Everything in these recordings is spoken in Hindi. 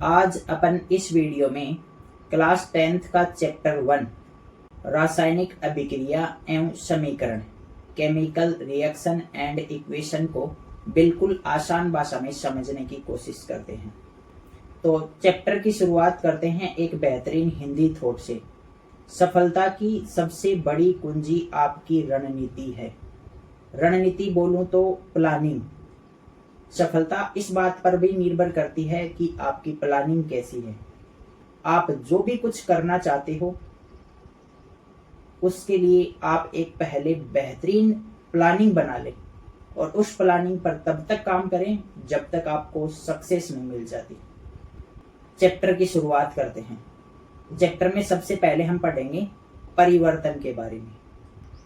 आज अपन इस वीडियो में क्लास 10th का चैप्टर 1 रासायनिक अभिक्रिया एवं समीकरण केमिकल रिएक्शन एंड इक्वेशन को बिल्कुल आसान भाषा में समझने की कोशिश करते हैं। तो चैप्टर की शुरुआत करते हैं एक बेहतरीन हिंदी थॉट से। सफलता की सबसे बड़ी कुंजी आपकी रणनीति है। रणनीति बोलूं तो प्लानिंग। सफलता इस बात पर भी निर्भर करती है कि आपकी प्लानिंग कैसी है। आप जो भी कुछ करना चाहते हो उसके लिए आप एक पहले बेहतरीन प्लानिंग बना लें और उस प्लानिंग पर तब तक काम करें जब तक आपको सक्सेस नहीं मिल जाती। चैप्टर की शुरुआत करते हैं। चैप्टर में सबसे पहले हम पढ़ेंगे परिवर्तन के बारे में।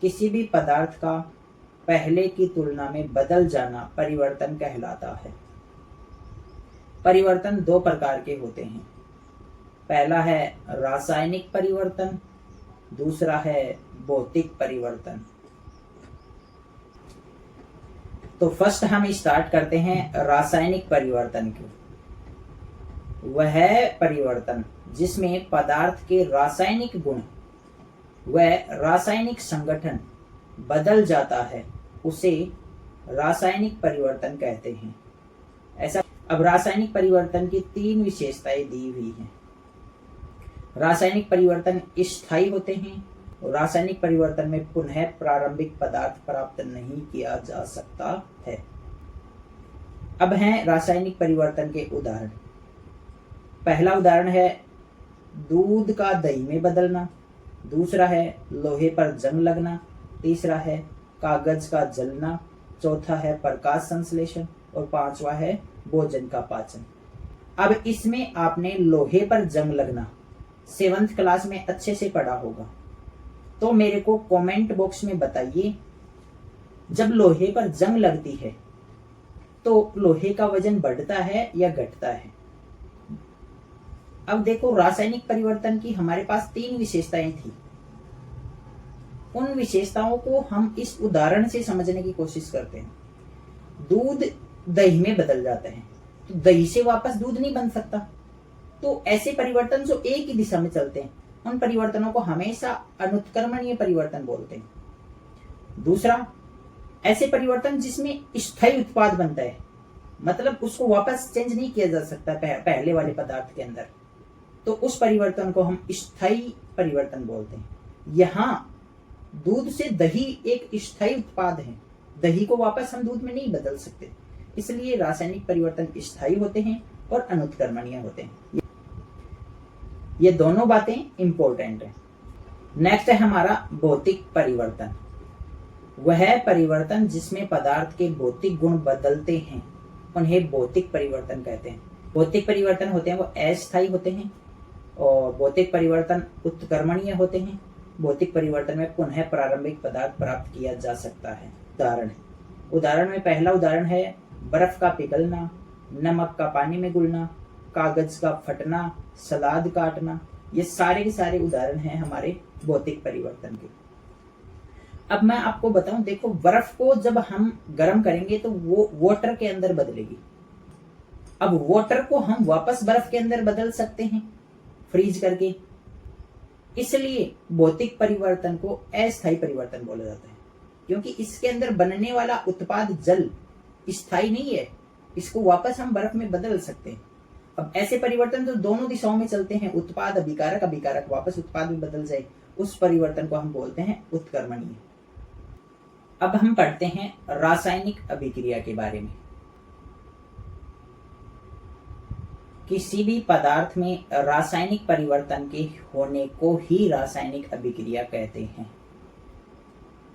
किसी भी पदार्थ का पहले की तुलना में बदल जाना परिवर्तन कहलाता है। परिवर्तन दो प्रकार के होते हैं। पहला है रासायनिक परिवर्तन, दूसरा है भौतिक परिवर्तन। तो फर्स्ट हम स्टार्ट करते हैं रासायनिक परिवर्तन को। वह परिवर्तन जिसमें पदार्थ के रासायनिक गुण व रासायनिक संगठन बदल जाता है उसे रासायनिक परिवर्तन कहते हैं। ऐसा अब रासायनिक परिवर्तन की तीन विशेषताएं दी हुई हैं। रासायनिक परिवर्तन स्थायी होते हैं और रासायनिक परिवर्तन में पुनः प्रारंभिक पदार्थ प्राप्त नहीं किया जा सकता है। अब हैं रासायनिक परिवर्तन के उदाहरण। पहला उदाहरण है दूध का दही में बदलना, दूसरा है लोहे पर जंग लगना, तीसरा है कागज का जलना, चौथा है प्रकाश संश्लेषण और पांचवा है भोजन का पाचन। अब इसमें आपने लोहे पर जंग लगना 7th क्लास में अच्छे से पढ़ा होगा। तो मेरे को कमेंट बॉक्स में बताइए, जब लोहे पर जंग लगती है तो लोहे का वजन बढ़ता है या घटता है? अब देखो, रासायनिक परिवर्तन की हमारे पास तीन विशेषताएं थी। उन विशेषताओं को हम इस उदाहरण से समझने की कोशिश करते हैं। दूध दही में बदल जाता है तो दही से वापस दूध नहीं बन सकता। तो ऐसे परिवर्तन जो एक ही दिशा में चलते हैं उन परिवर्तनों को हमेशा अनुत्क्रमणीय परिवर्तन बोलते हैं। दूसरा, ऐसे परिवर्तन जिसमें स्थायी उत्पाद बनता है, मतलब उसको वापस चेंज नहीं किया जा सकता पहले वाले पदार्थ के अंदर, तो उस परिवर्तन को हम स्थायी परिवर्तन बोलते हैं। यहाँ दूध से दही एक स्थायी उत्पाद है, दही को वापस हम दूध में नहीं बदल सकते, इसलिए रासायनिक परिवर्तन स्थायी होते हैं और अनुत्क्रमणीय होते हैं। ये दोनों बातें इंपॉर्टेंट हैं। नेक्स्ट है हमारा भौतिक परिवर्तन। वह परिवर्तन जिसमें पदार्थ के भौतिक गुण बदलते हैं उन्हें भौतिक परिवर्तन कहते हैं। भौतिक परिवर्तन होते हैं वो अस्थायी होते हैं और भौतिक परिवर्तन उत्क्रमणीय होते हैं। भौतिक परिवर्तन में पुनः प्रारंभिक पदार्थ प्राप्त किया जा सकता है। उदाहरण में पहला उदाहरण है बर्फ का पिघलना, नमक का पानी में घुलना, कागज का फटना, सलाद काटना। ये सारे के सारे उदाहरण हैं हमारे भौतिक परिवर्तन के। अब मैं आपको बताऊं, देखो, बर्फ को जब हम गर्म करेंगे तो वो वाटर के अंदर बदलेगी। अब वाटर को हम वापस बर्फ के अंदर बदल सकते हैं फ्रीज करके, इसलिए भौतिक परिवर्तन को अस्थायी परिवर्तन बोला जाता है, क्योंकि इसके अंदर बनने वाला उत्पाद जल स्थायी नहीं है, इसको वापस हम बर्फ में बदल सकते हैं। अब ऐसे परिवर्तन तो दोनों दिशाओं में चलते हैं, उत्पाद अभिकारक अभिकारक वापस उत्पाद में बदल जाए, उस परिवर्तन को हम बोलते हैं उत्क्रमणीय। अब हम पढ़ते हैं रासायनिक अभिक्रिया के बारे में। किसी भी पदार्थ में रासायनिक परिवर्तन के होने को ही रासायनिक अभिक्रिया कहते हैं।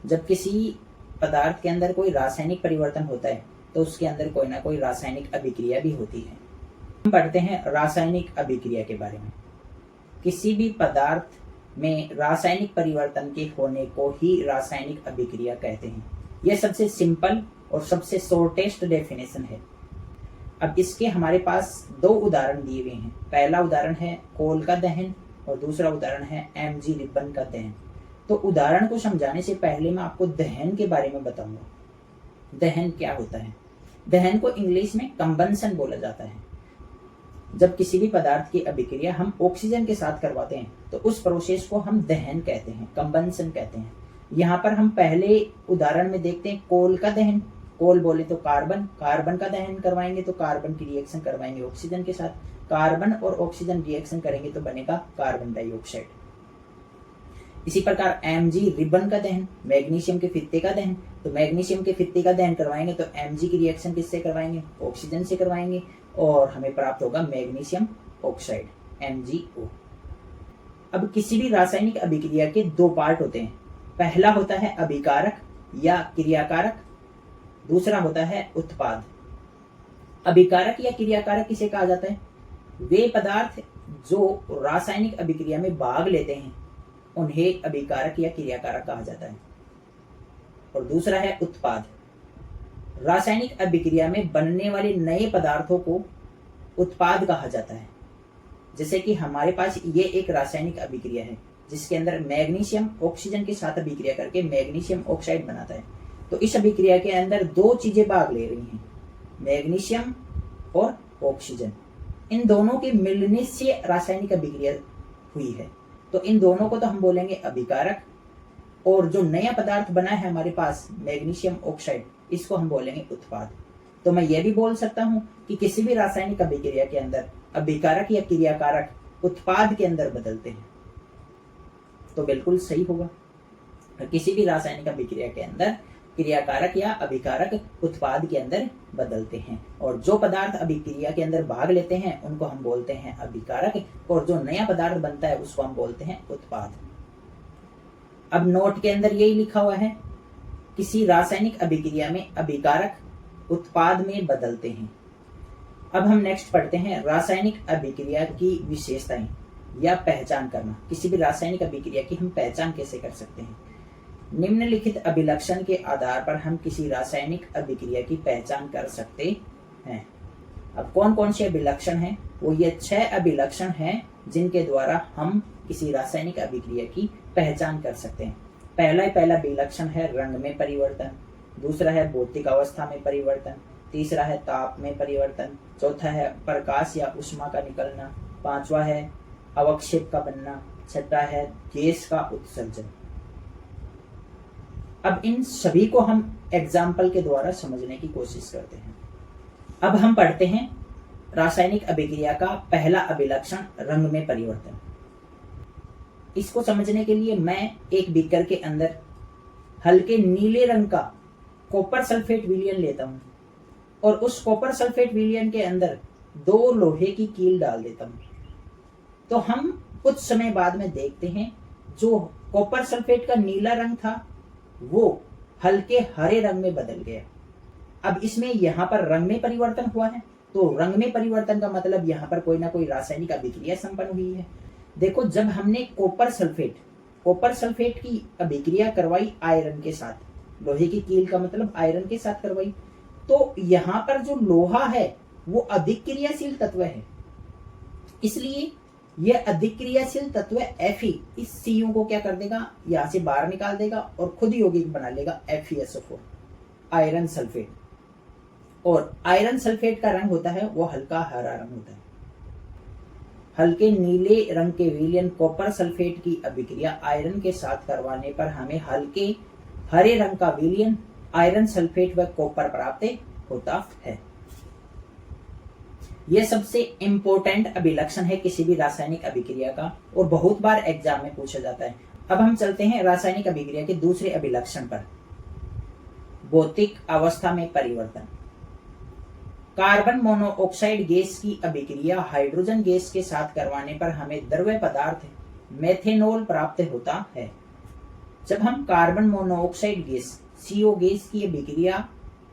जब किसी पदार्थ के अंदर कोई रासायनिक परिवर्तन होता है तो उसके अंदर कोई ना कोई रासायनिक अभिक्रिया भी होती है। हम पढ़ते हैं रासायनिक अभिक्रिया के बारे में। किसी भी पदार्थ में रासायनिक परिवर्तन के होने को ही रासायनिक अभिक्रिया कहते हैं। यह सबसे सिंपल और सबसे शॉर्टेस्ट डेफिनेशन है। अब इसके हमारे पास दो उदाहरण दिए हुए हैं। पहला उदाहरण है कोल का दहन और दूसरा उदाहरण है एमजी रिबन का दहन। तो उदाहरण को समझाने से पहले मैं आपको दहन के बारे में बताऊंगा। दहन क्या होता है? दहन को इंग्लिश में कंबंशन बोला जाता है। जब किसी भी पदार्थ की अभिक्रिया हम ऑक्सीजन के साथ करवाते हैं तो उस प्रोसेस को हम दहन कहते हैं, कंबंशन कहते हैं। यहाँ पर हम पहले उदाहरण में देखते हैं कोल का दहन। कोल बोले तो कार्बन, कार्बन का दहन करवाएंगे तो कार्बन की रिएक्शन करवाएंगे ऑक्सीजन के साथ, कार्बन और ऑक्सीजन रिएक्शन करेंगे तो बनेगा कार्बन डाइऑक्साइड। इसी प्रकार Mg रिबन का दहन, मैग्नीशियम के फित्ते का दहन, तो मैग्नीशियम के फित्ते का दहन करवाएंगे तो Mg की रिएक्शन किससे करवाएंगे, ऑक्सीजन से करवाएंगे और हमें प्राप्त होगा मैग्नीशियम ऑक्साइड MgO। अब किसी भी रासायनिक अभिक्रिया के दो पार्ट होते हैं, पहला होता है अभिकारक या क्रियाकारक, दूसरा होता है उत्पाद। अभिकारक या क्रियाकारक किसे कहा जाता है, वे पदार्थ जो रासायनिक अभिक्रिया में भाग लेते हैं उन्हें अभिकारक या क्रियाकारक कहा जाता है। और दूसरा है उत्पाद। रासायनिक अभिक्रिया में बनने वाले नए पदार्थों को उत्पाद कहा जाता है। जैसे कि हमारे पास ये एक रासायनिक अभिक्रिया है जिसके अंदर मैग्नीशियम ऑक्सीजन के साथ अभिक्रिया करके मैग्नीशियम ऑक्साइड बनाता है। तो इस अभिक्रिया के अंदर दो चीजें भाग ले रही हैं, मैग्नीशियम और ऑक्सीजन। इन दोनों के मिलने से रासायनिक अभिक्रिया हुई है, तो इन दोनों को तो हम बोलेंगे अभिकारक, और जो नया पदार्थ बना है हमारे पास मैग्नीशियम ऑक्साइड, इसको हम बोलेंगे उत्पाद। तो मैं ये भी बोल सकता हूं कि किसी भी रासायनिक अभिक्रिया के अंदर अभिकारक या क्रियाकारक उत्पाद के अंदर बदलते हैं, तो बिल्कुल सही होगा। किसी भी रासायनिक अभिक्रिया के अंदर क्रियाकारक या अभिकारक उत्पाद के अंदर बदलते हैं, और जो पदार्थ अभिक्रिया के अंदर भाग लेते हैं उनको हम बोलते हैं अभिकारक, और जो नया पदार्थ बनता है उसको हम बोलते हैं उत्पाद। अब नोट के अंदर यही लिखा हुआ है, किसी रासायनिक अभिक्रिया में अभिकारक उत्पाद में बदलते हैं। अब हम नेक्स्ट पढ़ते हैं रासायनिक अभिक्रिया की विशेषताएं या पहचान करना। किसी भी रासायनिक अभिक्रिया की हम पहचान कैसे कर सकते हैं। निम्नलिखित अभिलक्षण के आधार पर हम किसी रासायनिक अभिक्रिया की पहचान कर सकते हैं। अब कौन कौन से अभिलक्षण हैं, वो ये 6 अभिलक्षण हैं जिनके द्वारा हम किसी रासायनिक अभिक्रिया की पहचान कर सकते हैं। पहला अभिलक्षण है रंग में परिवर्तन, दूसरा है भौतिक अवस्था में परिवर्तन, तीसरा है ताप में परिवर्तन, चौथा है प्रकाश या उष्मा का निकलना, पांचवा है अवक्षेप का बनना, छठा है गैस का उत्सर्जन। अब इन सभी को हम एग्जाम्पल के द्वारा समझने की कोशिश करते हैं। अब हम पढ़ते हैं रासायनिक अभिक्रिया का पहला अभिलक्षण रंग में परिवर्तन। इसको समझने के लिए मैं एक बीकर के अंदर हल्के नीले रंग का कॉपर सल्फेट विलयन लेता हूं और उस कॉपर सल्फेट विलयन के अंदर 2 लोहे की कील डाल देता हूं। तो हम कुछ समय बाद में देखते हैं जो कॉपर सल्फेट का नीला रंग था वो हल्के हरे रंग में बदल गया। अब इसमें यहाँ पर रंग में परिवर्तन हुआ है, तो रंग में परिवर्तन का मतलब यहाँ पर कोई ना कोई रासायनिक अभिक्रिया संपन्न हुई है। देखो, जब हमने कॉपर सल्फेट की अभिक्रिया करवाई आयरन के साथ, लोहे की कील का मतलब आयरन के साथ करवाई, तो यहाँ पर जो लोहा है वो अधिक क्रियाशील तत्व है, इसलिए यह अधिक क्रियाशील तत्व Fe इस Cu को क्या कर देगा, यहां से बाहर निकाल देगा और खुद यौगिक बना लेगा FeSO4 आयरन सल्फेट। और आयरन सल्फेट का रंग होता है वो हल्का हरा रंग होता है। हल्के नीले रंग के विलयन कॉपर सल्फेट की अभिक्रिया आयरन के साथ करवाने पर हमें हल्के हरे रंग का विलयन आयरन सल्फेट व कॉपर प्राप्त होता है। यह सबसे इंपॉर्टेंट अभिलक्षण है किसी भी रासायनिक अभिक्रिया का और बहुत बार एग्जाम में पूछा जाता है। अब हम चलते हैं रासायनिक अभिक्रिया के दूसरे अभिलक्षण पर, भौतिक अवस्था में परिवर्तन। कार्बन मोनोऑक्साइड गैस की अभिक्रिया हाइड्रोजन गैस के साथ करवाने पर हमें द्रव्य पदार्थ मेथेनॉल प्राप्त होता है। जब हम carbon monoxide gas CO gas की अभिक्रिया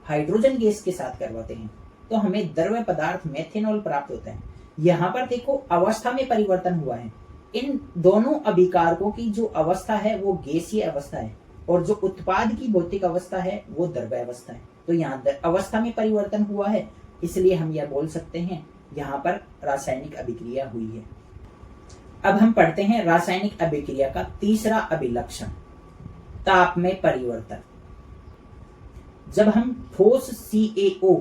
हाइड्रोजन गैस के साथ करवाते हैं तो हमें द्रव्य पदार्थ मेथेनॉल प्राप्त होता है। यहाँ पर देखो अवस्था में परिवर्तन हुआ है। इन दोनों अभिकारकों की जो अवस्था है वो गैसीय अवस्था है और जो उत्पाद की भौतिक अवस्था है वो द्रव्य अवस्था है। तो यहाँ अवस्था में परिवर्तन हुआ है, इसलिए हम यह बोल सकते हैं यहाँ पर रासायनिक अभिक्रिया हुई है। अब हम पढ़ते हैं रासायनिक अभिक्रिया का तीसरा अभिलक्षण, ताप में परिवर्तन। जब हम ठोस CaO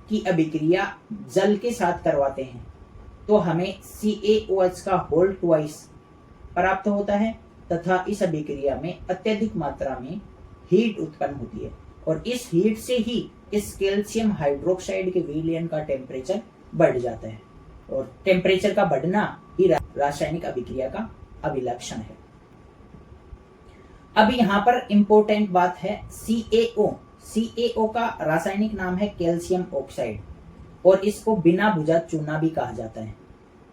की अभिक्रिया जल के साथ करवाते हैं तो हमें CaOH का होल ट्वाइस प्राप्त होता है तथा इस अभिक्रिया में अत्यधिक मात्रा में हीट उत्पन्न होती है और इस हीट से ही इस कैल्शियम हाइड्रोक्साइड के विलयन का टेम्परेचर बढ़ जाता है और टेम्परेचर का बढ़ना ही रासायनिक अभिक्रिया का अभिलक्षण है। अब यहाँ पर इंपॉर्टेंट बात है CaO का रासायनिक नाम है कैल्शियम ऑक्साइड और इसको बिना बुझा चूना भी कहा जाता है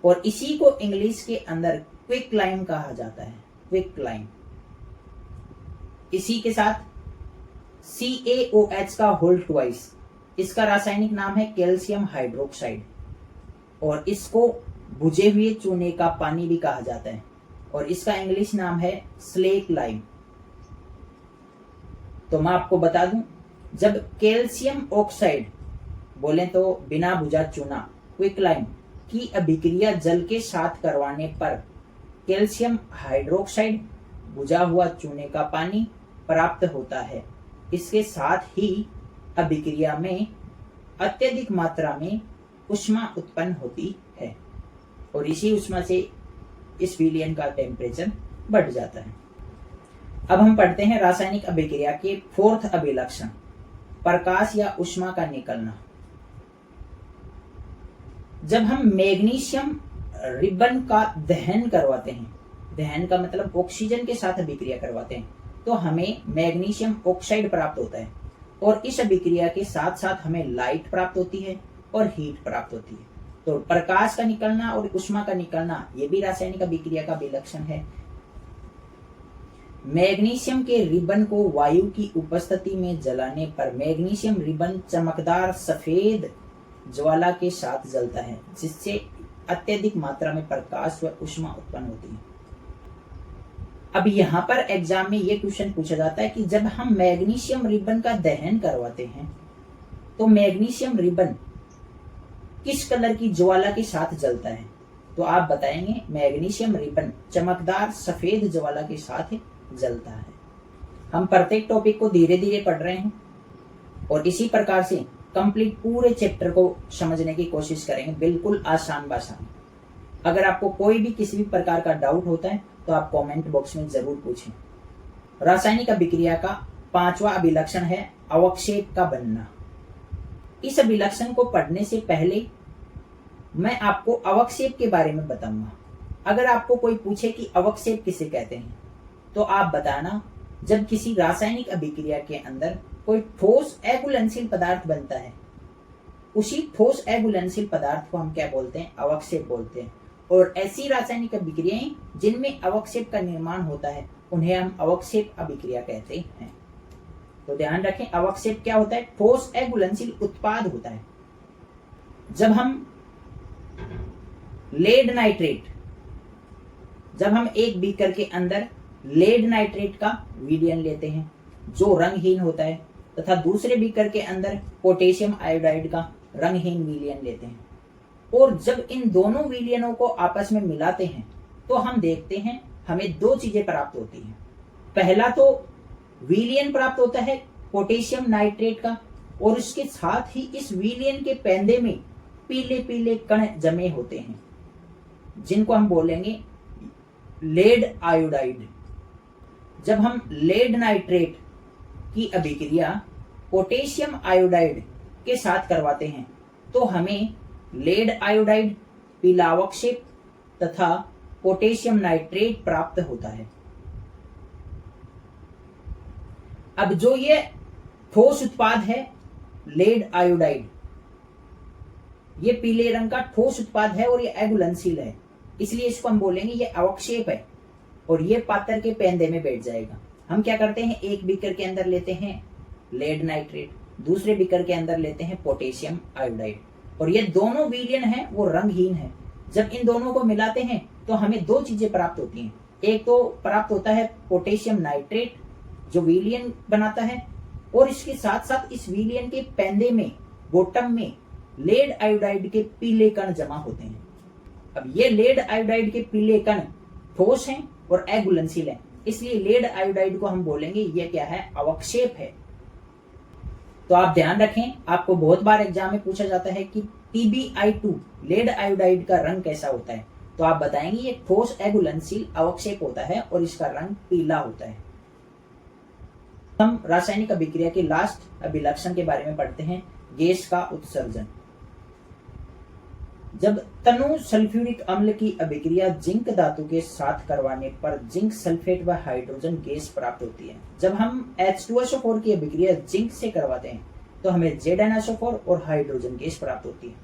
और इसी को इंग्लिश के अंदर क्विक लाइम कहा जाता है, क्विक लाइम। इसी के साथ CaOH का होल ट्वाइस, इसका रासायनिक नाम है कैल्शियम हाइड्रोक्साइड और इसको बुझे हुए चूने का पानी भी कहा जाता है और इसका इंग्लिश नाम है स्लेक लाइम। तो मैं आपको बता दूं, जब कैल्शियम ऑक्साइड बोले तो बिना बुझा चूना क्विक लाइम की अभिक्रिया जल के साथ करवाने पर कैल्शियम हाइड्रोक्साइड बुझा हुआ चूने का पानी प्राप्त होता है। इसके साथ ही अभिक्रिया में अत्यधिक मात्रा में ऊष्मा उत्पन्न होती है और इसी ऊष्मा से इस विलयन का टेम्परेचर बढ़ जाता है। अब हम पढ़ते हैं रासायनिक अभिक्रिया के फोर्थ अभिलक्षण, प्रकाश या ऊष्मा का निकलना। जब हम मैग्नीशियम रिबन का दहन करवाते हैं, दहन का मतलब ऑक्सीजन के साथ अभिक्रिया करवाते हैं, तो हमें मैग्नीशियम ऑक्साइड प्राप्त होता है और इस अभिक्रिया के साथ साथ हमें लाइट प्राप्त होती है और हीट प्राप्त होती है। तो प्रकाश का निकलना और ऊष्मा का निकलना ये भी रासायनिक अभिक्रिया का विलक्षण है। मैग्नीशियम के रिबन को वायु की उपस्थिति में जलाने पर मैग्नीशियम रिबन चमकदार सफेद ज्वाला के साथ जलता है जिससे अत्यधिक मात्रा में प्रकाश व ऊष्मा उत्पन्न होती है। अब यहाँ पर एग्जाम में ये क्वेश्चन पूछा जाता है कि जब हम मैग्नीशियम रिबन का दहन करवाते हैं तो मैग्नीशियम रिबन किस कलर की ज्वाला के साथ जलता है, तो आप बताएंगे मैग्नीशियम रिबन चमकदार सफेद ज्वाला के साथ जलता है। हम प्रत्येक टॉपिक को धीरे धीरे पढ़ रहे हैं और इसी प्रकार से कंप्लीट पूरे चैप्टर को समझने की कोशिश करेंगे, बिल्कुल आसान भाषा में। अगर आपको कोई भी किसी भी प्रकार का डाउट होता है तो आप कमेंट बॉक्स में जरूर पूछें। रासायनिक अभिक्रिया का पांचवा अभिलक्षण है अवक्षेप का बनना। इस अभिलक्षण को पढ़ने से पहले मैं आपको अवक्षेप के बारे में बताऊंगा। अगर आपको कोई पूछे कि अवक्षेप किसे कहते हैं तो आप बताना, जब किसी रासायनिक अभिक्रिया के अंदर कोई ठोस अघुलनशील पदार्थ बनता है, उसी ठोस अघुलनशील पदार्थ को हम क्या बोलते हैं, अवक्षेप बोलते हैं। और ऐसी रासायनिक अभिक्रियाएं जिनमें अवक्षेप का निर्माण होता है उन्हें हम अवक्षेप अभिक्रिया कहते हैं। तो ध्यान रखें, अवक्षेप क्या होता है, ठोस अघुलनशील उत्पाद होता है। जब हम लेड नाइट्रेट, जब हम एक बीकर के अंदर लेड नाइट्रेट का विलयन लेते हैं जो रंगहीन होता है तथा दूसरे बीकर के अंदर पोटेशियम आयोडाइड का रंगहीन विलयन लेते हैं, और जब इन दोनों विलयनों को आपस में मिलाते हैं तो हम देखते हैं हमें दो चीजें प्राप्त होती हैं। पहला तो विलयन प्राप्त होता है पोटेशियम नाइट्रेट का और उसके साथ ही इस विलयन के पेंदे में पीले पीले कण जमे होते हैं जिनको हम बोलेंगे लेड आयोडाइड। जब हम लेड नाइट्रेट की अभिक्रिया पोटेशियम आयोडाइड के साथ करवाते हैं तो हमें लेड आयोडाइड, पीला अवक्षेप तथा पोटेशियम नाइट्रेट प्राप्त होता है। अब जो ये ठोस उत्पाद है लेड आयोडाइड, ये पीले रंग का ठोस उत्पाद है और ये अघुलनशील है, इसलिए इसको हम बोलेंगे ये अवक्षेप है और ये पात्र के पेंदे में बैठ जाएगा। हम क्या करते हैं, एक बीकर के अंदर लेते हैं लेड नाइट्रेट, दूसरे बीकर के अंदर लेते हैं पोटेशियम आयोडाइड, और ये दोनों विलयन है वो रंगहीन है। जब इन दोनों को मिलाते हैं तो हमें दो चीजें प्राप्त होती हैं। एक तो प्राप्त होता है पोटेशियम नाइट्रेट जो विलयन बनाता है, और इसके साथ साथ इस विलयन के पेंदे में, बॉटम में लेड आयोडाइड के पीले कण जमा होते हैं। अब ये लेड आयोडाइड के पीले कण ठोस हैं और अघुलनशील हैं, इसलिए लेड आयोडाइड को हम बोलेंगे ये क्या है, अवक्षेप है। तो आप ध्यान रखें, आपको बहुत बार एग्जाम में पूछा जाता है कि PbI2 लेड आयोडाइड का रंग कैसा होता है, तो आप बताएंगे ये ठोस अघुलनशील अवक्षेप होता है और इसका रंग पीला होता है। हम रासायनिक अभिक्रिया के लास्ट अभिलक्षण के बारे में पढ़ते हैं, गैस का उत्सर्जन। जब तनु सल्फ्यूरिक अम्ल की अभिक्रिया जिंक धातु के साथ करवाने पर जिंक सल्फेट व हाइड्रोजन गैस प्राप्त होती है। जब हम H2SO4 की अभिक्रिया जिंक से करवाते हैं तो हमें ZnSO4 और हाइड्रोजन गैस प्राप्त होती है।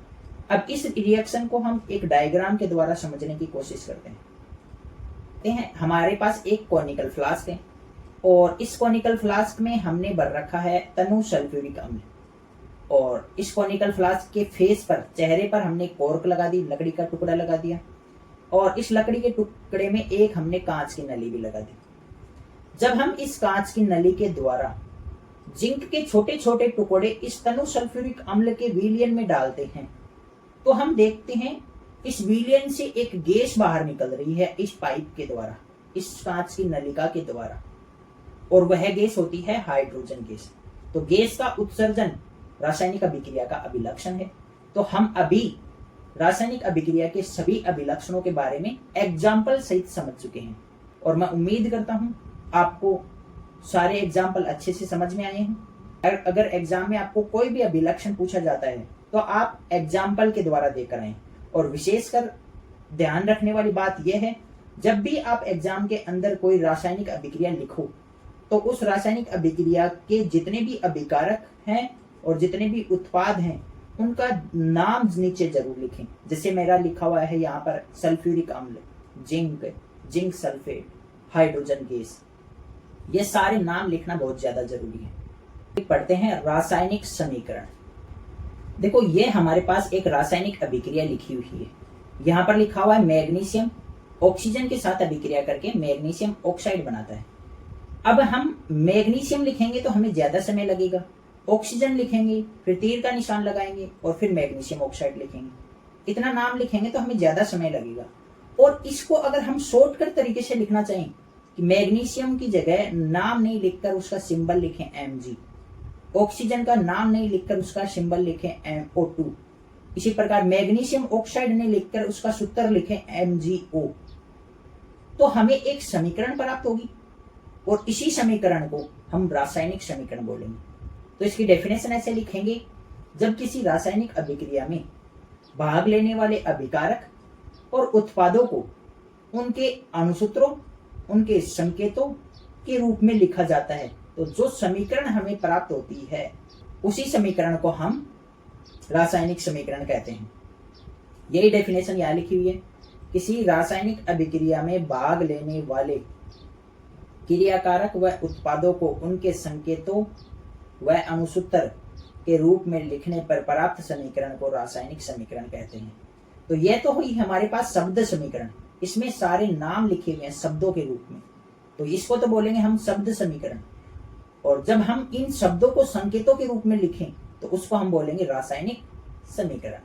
अब इस रिएक्शन को हम एक डायग्राम के द्वारा समझने की कोशिश करते हैं। हमारे पास एक कॉनिकल फ्लास्क है और इस कॉनिकल फ्लास्क में हमने भर रखा है तनु सल्फ्यूरिक अम्ल, और इस कॉनिकल फ्लास्क के फेस पर, चेहरे पर हमने कॉर्क लगा दी, लकड़ी का टुकड़ा लगा दिया, और इस लकड़ी के टुकड़े में एक हमने कांच की नली भी लगा दी। जब हम इस कांच की नली के द्वारा जिंक के छोटे छोटे टुकड़े इस तनु सल्फ्यूरिक अम्ल के विलयन में डालते हैं तो हम देखते हैं इस विलयन से एक गैस बाहर निकल रही है इस पाइप के द्वारा, इस कांच की नलिका के द्वारा, और वह गैस होती है हाइड्रोजन गैस। तो गैस का उत्सर्जन रासायनिक अभिक्रिया का अभिलक्षण है। तो हम अभी रासायनिक अभिक्रिया के सभी अभिलक्षणों के बारे में एग्जाम्पल सहित समझ चुके हैं, और मैं उम्मीद करता हूं आपको सारे एग्जाम्पल अच्छे से समझ में आए हैं। अगर एग्जाम में आपको कोई भी अभिलक्षण पूछा जाता है तो आप एग्जाम्पल के द्वारा देकर आए। और विशेषकर ध्यान रखने वाली बात यह है, जब भी आप एग्जाम के अंदर कोई रासायनिक अभिक्रिया लिखो तो उस रासायनिक अभिक्रिया के जितने भी अभिकारक हैं और जितने भी उत्पाद हैं उनका नाम नीचे जरूर लिखें। जैसे मेरा लिखा हुआ है यहाँ पर सल्फ्यूरिक अम्ल, जिंक सल्फेट, हाइड्रोजन गैस, ये सारे नाम लिखना बहुत ज्यादा जरूरी है। पढ़ते हैं रासायनिक समीकरण। देखो ये हमारे पास एक रासायनिक अभिक्रिया लिखी हुई है, यहाँ पर लिखा हुआ है मैग्नीशियम ऑक्सीजन के साथ अभिक्रिया करके मैग्नीशियम ऑक्साइड बनाता है। अब हम मैग्नीशियम लिखेंगे तो हमें ज्यादा समय लगेगा, ऑक्सीजन लिखेंगे फिर तीर का निशान लगाएंगे और फिर मैग्नीशियम ऑक्साइड लिखेंगे, इतना नाम लिखेंगे तो हमें ज्यादा समय लगेगा। और इसको अगर हम शॉर्टकट तरीके से लिखना चाहें कि मैग्नीशियम की जगह नाम नहीं लिखकर उसका सिंबल लिखें Mg, ऑक्सीजन का नाम नहीं लिखकर उसका सिंबल लिखें MO2, इसी प्रकार मैग्नीशियम ऑक्साइड नहीं लिखकर उसका सूत्र लिखें MgO, तो हमें एक समीकरण प्राप्त होगी और इसी समीकरण को हम रासायनिक समीकरण बोलेंगे। तो इसकी डेफिनेशन ऐसे लिखेंगे, जब किसी रासायनिक अभिक्रिया में भाग लेने वाले अभिकारक और उत्पादों को उनके अणुसूत्रों, उनके संकेतों के रूप में लिखा जाता है तो जो समीकरण हमें प्राप्त होती है उसी समीकरण को हम रासायनिक समीकरण कहते हैं। यही डेफिनेशन यहाँ लिखी हुई है, किसी रासायनिक अभिक्रिया में भाग लेने वाले क्रियाकारक व उत्पादों को उनके संकेतों व अणुसूत्र के रूप में लिखने पर प्राप्त समीकरण को रासायनिक समीकरण कहते हैं। तो यह तो हुई हमारे पास शब्द समीकरण, इसमें सारे नाम लिखे हुए हैं शब्दों के रूप में, तो इसको तो बोलेंगे हम शब्द समीकरण। और जब हम इन शब्दों को संकेतों के रूप में लिखें तो उसको हम बोलेंगे रासायनिक समीकरण।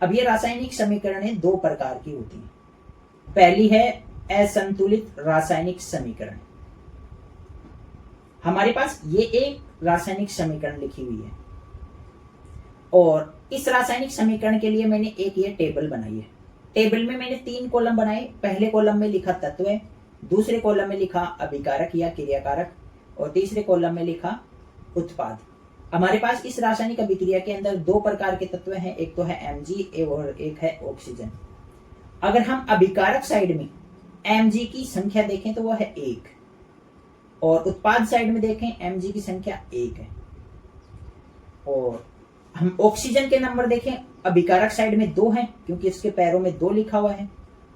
अब ये रासायनिक समीकरण दो प्रकार की होती हैं। पहली है असंतुलित रासायनिक समीकरण। हमारे पास ये एक रासायनिक समीकरण लिखी हुई है और इस रासायनिक समीकरण के लिए मैंने एक ये टेबल बनाई है। टेबल में मैंने 3 कॉलम बनाए। पहले कॉलम में लिखा तत्व, दूसरे कॉलम में लिखा अभिकारक या क्रियाकारक और तीसरे कॉलम में लिखा उत्पाद। हमारे पास इस रासायनिक अभिक्रिया के अंदर 2 प्रकार के तत्व हैं, एक तो है Mg और एक है ऑक्सीजन। अगर हम अभिकारक साइड में Mg की संख्या देखें तो वह है 1 और उत्पाद साइड में देखें Mg की संख्या 1 है। और हम ऑक्सीजन के नंबर देखें, अभिकारक साइड में 2 हैं क्योंकि इसके पैरों में 2 लिखा हुआ है,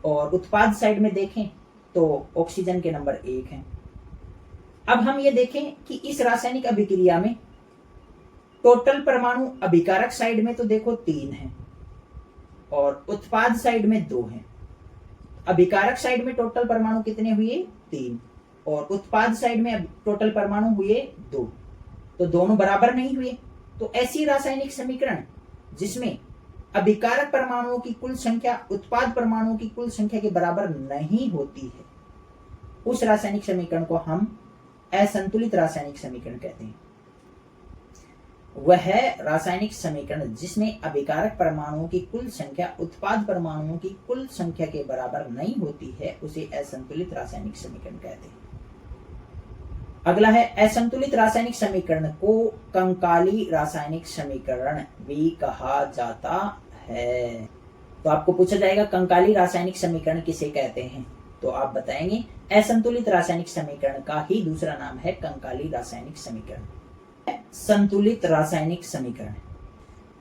और उत्पाद साइड में देखें तो ऑक्सीजन के नंबर 1 हैं। अब हम ये देखें कि इस रासायनिक अभिक्रिया में टोटल परमाणु अभिकारक साइड में तो देखो 3 हैं और उत्पाद साइड में 2 हैं। अभिकारक साइड में टोटल परमाणु कितने हुए? 3, और उत्पाद साइड में टोटल परमाणु हुए 2, तो दोनों बराबर नहीं हुए। तो ऐसी रासायनिक समीकरण जिसमें अभिकारक परमाणुओं की कुल संख्या उत्पाद परमाणुओं की कुल संख्या के बराबर नहीं होती है, उस रासायनिक समीकरण को हम असंतुलित रासायनिक समीकरण कहते हैं। वह रासायनिक समीकरण जिसमें अभिकारक परमाणुओं की कुल संख्या उत्पाद परमाणुओं की कुल संख्या के बराबर नहीं होती है उसे असंतुलित रासायनिक समीकरण कहते हैं। अगला है असंतुलित रासायनिक समीकरण को कंकाली रासायनिक समीकरण भी कहा जाता है। तो आपको पूछा जाएगा कंकाली रासायनिक समीकरण किसे कहते हैं, तो आप बताएंगे असंतुलित रासायनिक समीकरण का ही दूसरा नाम है कंकाली रासायनिक समीकरण। संतुलित रासायनिक समीकरण।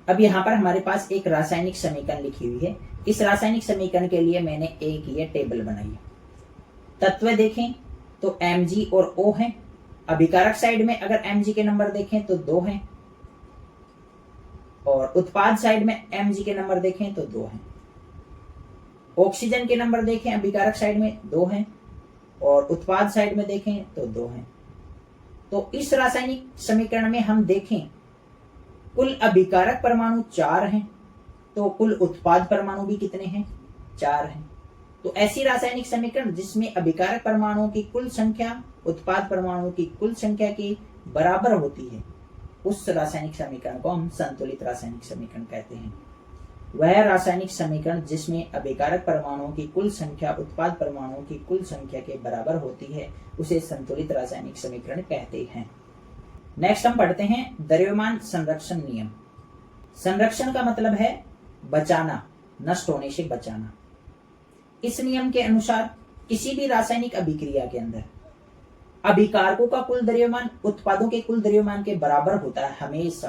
अब यहाँ पर हमारे पास एक रासायनिक समीकरण लिखी हुई है। इस रासायनिक समीकरण के लिए मैंने एक ये टेबल बनाई है। तत्व देखें तो Mg और O हैं। अभिकारक साइड में अगर Mg के नंबर देखें तो 2 हैं और उत्पाद साइड में Mg के नंबर देखें तो 2 हैं। ऑक्सीजन के नंबर देखें अभिकारक साइड में 2 हैं और उत्पाद साइड में देखें तो 2 हैं। तो इस रासायनिक समीकरण में हम देखें कुल अभिकारक परमाणु 4 हैं, तो कुल उत्पाद परमाणु भी कितने हैं? 4 हैं। तो ऐसी रासायनिक समीकरण जिसमें अभिकारक परमाणुओं की कुल संख्या उत्पाद परमाणुओं की कुल संख्या के बराबर होती है, उस रासायनिक समीकरण को हम संतुलित रासायनिक समीकरण कहते हैं। वह रासायनिक समीकरण जिसमें अभिकारक परमाणुओं की कुल संख्या उत्पाद परमाणुओं की कुल संख्या के बराबर होती है उसे संतुलित रासायनिक समीकरण कहते हैं। नेक्स्ट हम पढ़ते हैं द्रव्यमान संरक्षण नियम। संरक्षण का मतलब है बचाना, नष्ट होने से बचाना। इस नियम के अनुसार किसी भी रासायनिक अभिक्रिया के अंदर अभिकारकों का कुल द्रव्यमान उत्पादों के कुल द्रव्यमान के बराबर होता है हमेशा,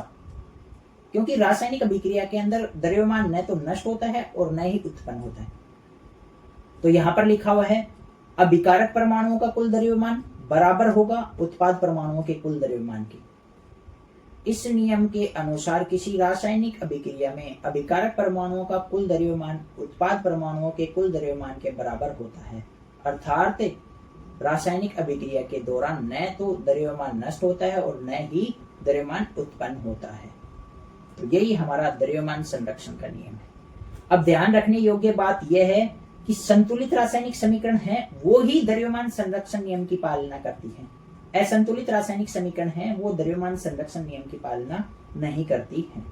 क्योंकि रासायनिक अभिक्रिया के अंदर द्रव्यमान न तो नष्ट होता है और न ही उत्पन्न होता है। तो यहां पर लिखा हुआ है अभिकारक परमाणुओं का कुल द्रव्यमान बराबर होगा उत्पाद परमाणुओं के कुल द्रव्यमान के। इस नियम के अनुसार किसी रासायनिक अभिक्रिया में अभिकारक परमाणुओं का कुल द्रव्यमान उत्पाद परमाणुओं के कुल द्रव्यमान के बराबर होता है, अर्थात रासायनिक अभिक्रिया के दौरान न तो द्रव्यमान नष्ट होता है और न ही द्रव्यमान उत्पन्न होता है। तो यही हमारा द्रव्यमान संरक्षण का नियम है। अब ध्यान रखने योग्य बात यह है कि संतुलित रासायनिक समीकरण है वो ही द्रव्यमान संरक्षण नियम की पालना करती है। असंतुलित रासायनिक समीकरण है वो द्रव्यमान संरक्षण नियम की पालना नहीं करती है।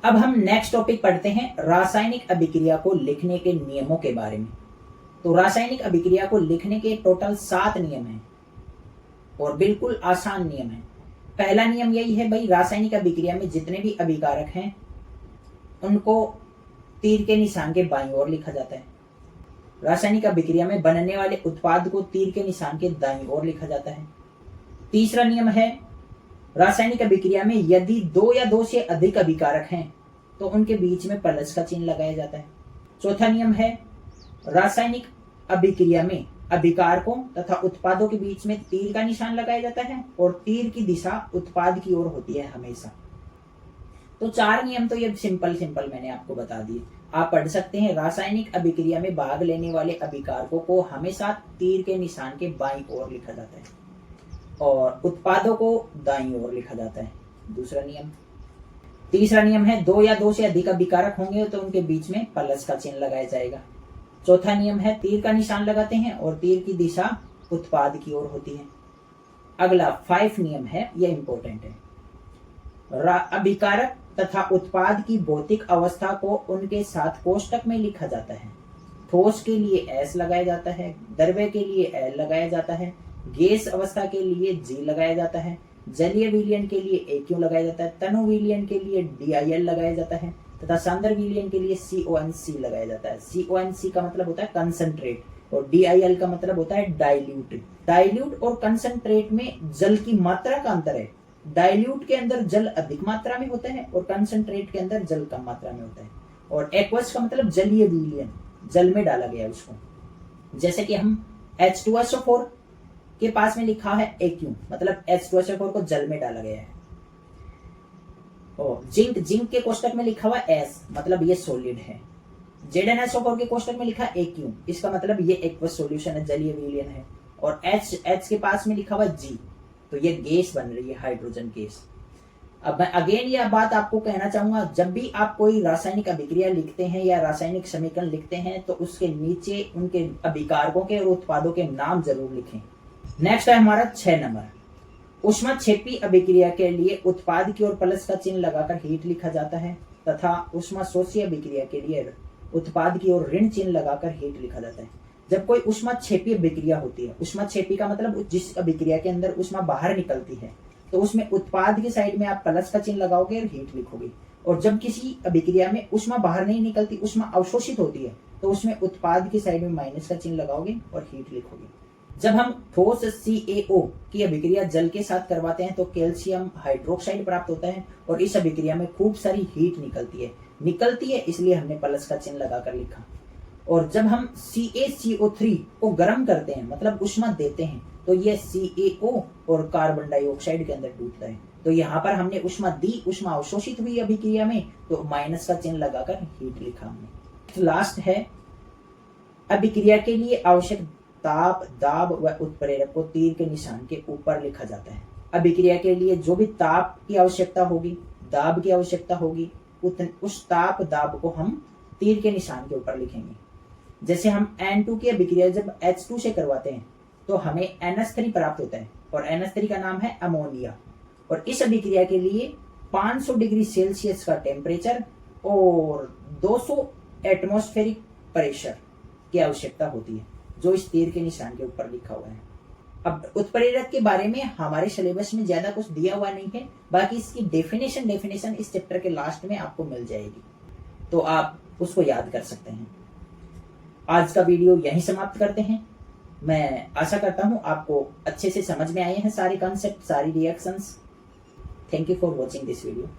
अब हम नेक्स्ट टॉपिक पढ़ते हैं रासायनिक अभिक्रिया को लिखने के नियमों के बारे में। तो रासायनिक अभिक्रिया को लिखने के टोटल 7 नियम हैं और बिल्कुल आसान नियम है। पहला नियम यही है भाई, रासायनिक अभिक्रिया में जितने भी अभिकारक हैं उनको तीर के निशान के बाईं ओर लिखा जाता है। रासायनिक अभिक्रिया में बनने वाले उत्पाद को तीर के निशान के दाईं ओर लिखा जाता है। तीसरा नियम है रासायनिक अभिक्रिया में यदि 2 या 2 से अधिक अभिकारक हैं तो उनके बीच में प्लस का चिन्ह लगाया जाता है। चौथा नियम है रासायनिक अभिक्रिया में अभिकारकों तथा उत्पादों के बीच में तीर का निशान लगाया जाता है और तीर की दिशा उत्पाद की ओर होती है हमेशा। तो 4 नियम तो ये सिंपल मैंने आपको बता दिए। आप पढ़ सकते हैं रासायनिक अभिक्रिया में भाग लेने वाले अभिकारकों को हमेशा तीर के निशान के बाईं ओर लिखा जाता है और उत्पादों को दाईं ओर लिखा जाता है। दूसरा नियम। तीसरा नियम है 2 या 2 से अधिक अभिकारक होंगे तो उनके बीच में प्लस का चिन्ह लगाया जाएगा। चौथा नियम है तीर का निशान लगाते हैं और तीर की दिशा उत्पाद की ओर होती है। अगला 5 नियम है, यह इंपॉर्टेंट है। अभिकारक तथा उत्पाद की भौतिक अवस्था को उनके साथ कोष्टक में लिखा जाता है। ठोस के लिए S लगाया जाता है, द्रव्य के लिए L लगाया जाता है, गैस अवस्था के लिए G लगाया जाता है, जलीय विलयन के लिए AQ लगाया जाता है, तनु विलयन के लिए DIL लगाया जाता है तथा सांद्र विलयन के लिए CONC लगाया जाता है। CONC का मतलब होता है कंसंट्रेट और DIL का मतलब होता है डाइल्यूट। डाइल्यूट और कंसंट्रेट में जल की मात्रा का अंतर है। डाइल्यूट के अंदर जल अधिक मात्रा में होता है और कंसंट्रेट के अंदर जल कम मात्रा में होता है। और एक्वस का मतलब जलीय विलयन, जल में डाला गया उसको। जैसे कि हम H2SO4 के पास में लिखा है AQ, मतलब H2SO4 को जल में डाला गया है। और जिंक के कोष्टक में लिखा हुआ S, मतलब ये सॉलिड है। ZnSO4 के कोष्टक में लिखा AQ, इसका मतलब ये एक्वस सॉल्यूशन है, जलीय विलयन है। और H के पास में लिखा हुआ G, तो ये गैस बन रही है, हाइड्रोजन गैस। अब मैं अगेन यह बात आपको कहना चाहूंगा, जब भी आप कोई रासायनिक अभिक्रिया लिखते हैं या रासायनिक समीकरण लिखते हैं तो उसके नीचे उनके अभिकारकों के और उत्पादों के नाम जरूर लिखें। नेक्स्ट है हमारा 6 नंबर, ऊष्माक्षेपी अभिक्रिया के लिए उत्पाद की ओर प्लस का चिन्ह लगाकर हीट लिखा जाता है तथा ऊष्माशोषी अभिक्रिया के लिए उत्पाद की ओर ऋण चिन्ह लगाकर हीट लिखा जाता है। जब कोई ऊष्माक्षेपी अभिक्रिया होती है, ऊष्माक्षेपी का मतलब जिस अभिक्रिया के अंदर ऊष्मा बाहर निकलती है, तो उसमें उत्पाद की साइड में आप प्लस का चिन्ह लगाओगे और हीट लिखोगे। और जब किसी अभिक्रिया में ऊष्मा बाहर नहीं निकलती, ऊष्मा अवशोषित होती है, तो उसमें उत्पाद की साइड में माइनस का चिन्ह लगाओगे और हीट लिखोगे। जब हम ठोस CaO की अभिक्रिया जल के साथ करवाते हैं तो कैल्शियम हाइड्रोक्साइड प्राप्त होता है और इस अभिक्रिया में खूब सारी हीट निकलती है, इसलिए हमने प्लस का चिन्ह लगाकर लिखा। और जब हम CaCO3 को गर्म करते हैं, मतलब ऊष्मा देते हैं, तो यह CaO और कार्बन डाइऑक्साइड के अंदर डूबता है। तो यहाँ पर हमने ऊष्मा दी, ऊष्मा अवशोषित हुई अभिक्रिया में, तो माइनस का चिन्ह लगाकर हीट लिखा हमने। लास्ट है, अभिक्रिया के लिए आवश्यक ताप, दाब व उत्प्रेरक को तीर के निशान के ऊपर लिखा जाता है। अभिक्रिया के लिए जो भी ताप की आवश्यकता होगी, दाब की आवश्यकता होगी, उस ताप दाब को हम तीर के निशान के ऊपर लिखेंगे। जैसे हम N2 की अभिक्रिया जब H2 से करवाते हैं तो हमें NH3 प्राप्त होता है और NH3 का नाम है अमोनिया। और इस अभिक्रिया के लिए 500 डिग्री सेल्सियस का टेम्परेचर और 200 एटमॉस्फेरिक प्रेशर की आवश्यकता होती है, जो इस तीर के निशान के ऊपर लिखा हुआ है। अब उत्प्रेरक के बारे में हमारे सिलेबस में ज्यादा कुछ दिया हुआ नहीं है, बाकी इसकी डेफिनेशन इस चैप्टर के लास्ट में आपको मिल जाएगी, तो आप उसको याद कर सकते हैं। आज का वीडियो यहीं समाप्त करते हैं। मैं आशा करता हूं आपको अच्छे से समझ में आए हैं सारे कॉन्सेप्ट, सारी reactions. Thank you for watching this video.